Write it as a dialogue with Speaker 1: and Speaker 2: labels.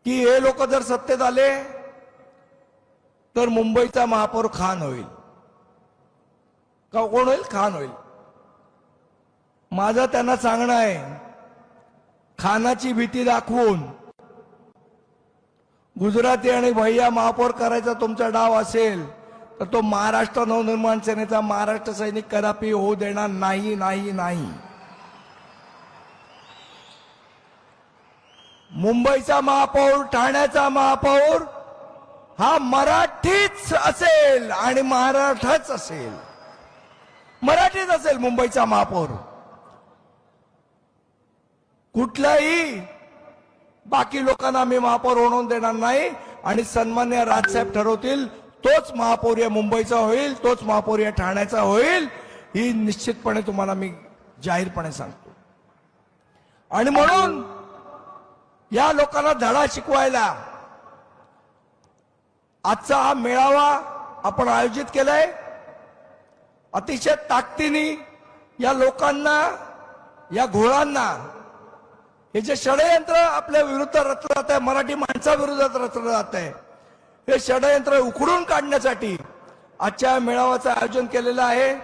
Speaker 1: की हे लोक जर सत्तेत आले तर मुंबईचा महापौर खान होईल का कोण होईल? खान होईल. माझं त्यांना सांगणं आहे, खानाची भीती दाखवून गुजराती आणि भैया महापौर करायचा तुमचा डाव असेल तर तो महाराष्ट्र नवनिर्माण सेनेचा महाराष्ट्र सैनिक कदापि होऊ देणार नाही नाही नाही. मुंबईचा महापौर, ठाण्याचा महापौर हा मराठीच असेल आणि महाराष्ट्रच असेल. मराठीच असेल मुंबईचा महापौर. कुठल्याही बाकी लोकांना आम्ही महापौर होऊन देणार नाही आणि सन्मान्य राजसाहेब ठरवतील तोच महापौर या मुंबईचा होईल, तोच महापौर या ठाण्याचा होईल, ही निश्चितपणे तुम्हाला मी जाहीरपणे सांगतो. आणि म्हणून या लोकांना धडा शिकवायला आजचा हा मेळावा आपण आयोजित केलाय. अतिशय ताकदीने या लोकांना, या घोळांना, हे जे षडयंत्र आपल्या विरुद्ध रचलं जात आहे, मराठी माणसाविरोधात रचलं जात आहे, हे षडयंत्र उखडून काढण्यासाठी आजच्या मेळाव्याचं आयोजन केलेलं आहे.